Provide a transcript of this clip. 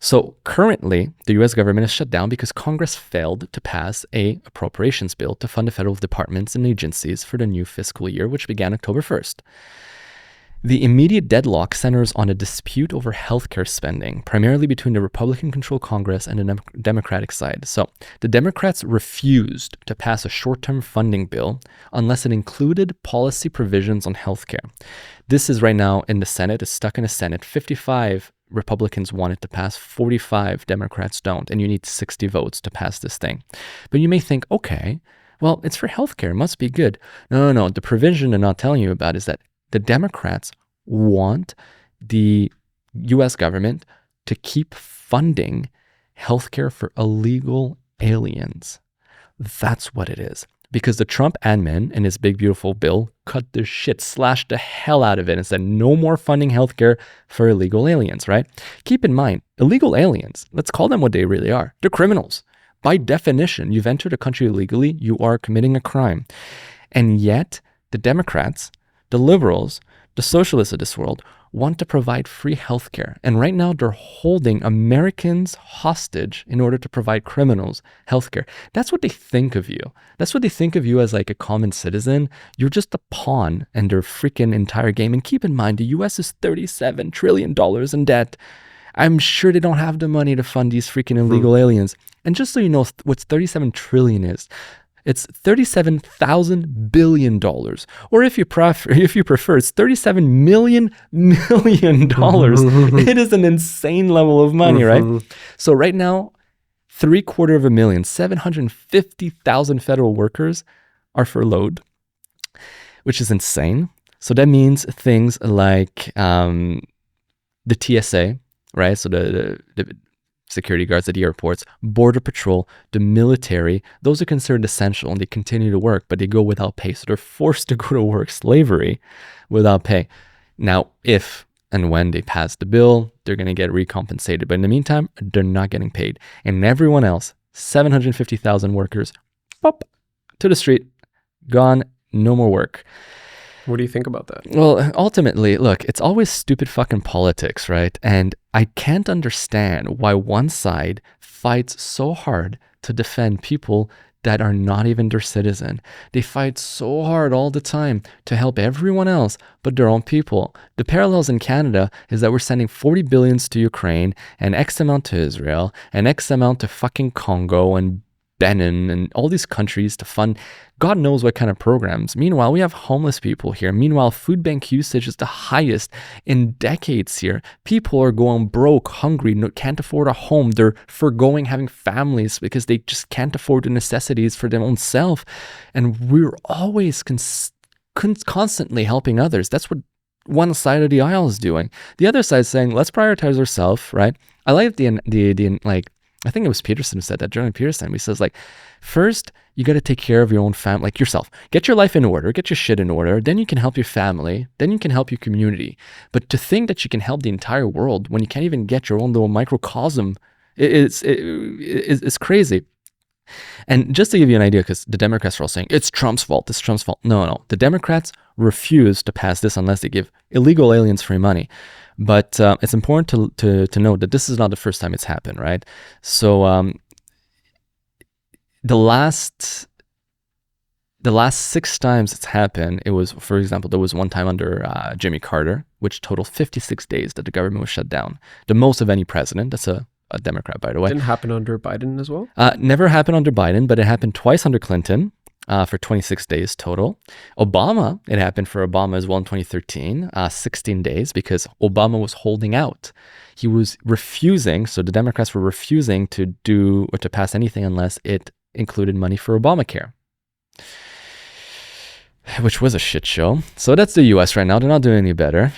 So currently, the U.S. government is shut down because Congress failed to pass a appropriations bill to fund the federal departments and agencies for the new fiscal year, which began October 1st. The immediate deadlock centers on a dispute over healthcare spending, primarily between the Republican-controlled Congress and the Democratic side. So the Democrats refused to pass a short-term funding bill unless it included policy provisions on healthcare. This is right now in the Senate. It's stuck in the Senate. 55 Republicans want it to pass, 45 Democrats don't, and you need 60 votes to pass this thing. But you may think, okay, well, it's for healthcare. It must be good. No. The provision they're not telling you about is that the Democrats want the U.S. government to keep funding healthcare for illegal aliens. That's what it is. Because the Trump admin in his big, beautiful bill cut the shit, slashed the hell out of it and said no more funding healthcare for illegal aliens, right? Keep in mind, illegal aliens, let's call them what they really are. They're criminals. By definition, you've entered a country illegally, you are committing a crime. And yet, the Democrats, the liberals, the socialists of this world want to provide free healthcare. And right now they're holding Americans hostage in order to provide criminals healthcare. That's what they think of you. That's what they think of you as like a common citizen. You're just a pawn in their freaking entire game. And keep in mind, the US is $37 trillion in debt. I'm sure they don't have the money to fund these freaking illegal aliens. And just so you know what 37 trillion is, it's $37,000 billion. Or if you prefer, it's $37 million. It is an insane level of money, right? So right now, 750,000, 750,000 federal workers are furloughed, which is insane. So that means things like the TSA, right? So the security guards at the airports, border patrol, the military, those are considered essential and they continue to work, but they go without pay. So they're forced to go to work, slavery, without pay. Now, if and when they pass the bill, they're going to get recompensated. But in the meantime, they're not getting paid. And everyone else, 750,000 workers, pop, to the street, gone, no more work. What do you think about that? Well, ultimately, look, it's always stupid fucking politics, right? And I can't understand why one side fights so hard to defend people that are not even their citizen. They fight so hard all the time to help everyone else but their own people. The parallels in Canada is that we're sending 40 billions to Ukraine and X amount to Israel and X amount to fucking Congo and Benin and all these countries to fund God knows what kind of programs. Meanwhile, we have homeless people here. Meanwhile, food bank usage is the highest in decades here. People are going broke, hungry, can't afford a home. They're forgoing having families because they just can't afford the necessities for their own self. And we're always constantly helping others. That's what one side of the aisle is doing. The other side is saying, let's prioritize ourselves, right? I like the I think it was Peterson who said that, Jordan Peterson. He says, like, first, you got to take care of your own family, like yourself. Get your life in order, get your shit in order. Then you can help your family. Then you can help your community. But to think that you can help the entire world when you can't even get your own little microcosm is crazy. And just to give you an idea, because the Democrats are all saying, it's Trump's fault, it's Trump's fault. No. The Democrats refuse to pass this unless they give illegal aliens free money. But it's important to note that this is not the first time it's happened, right? So the last 6 times it's happened, it was, for example, there was one time under Jimmy Carter, which totaled 56 days that the government was shut down. The most of any president. That's a Democrat, by the way. Didn't happen under Biden as well? Never happened under Biden, but it happened twice under Clinton. For 26 days total. Obama, it happened for Obama as well in 2013, 16 days, because Obama was holding out. He was refusing, so the Democrats were refusing to do or to pass anything unless it included money for Obamacare, which was a shit show. So that's the US right now. They're not doing any better.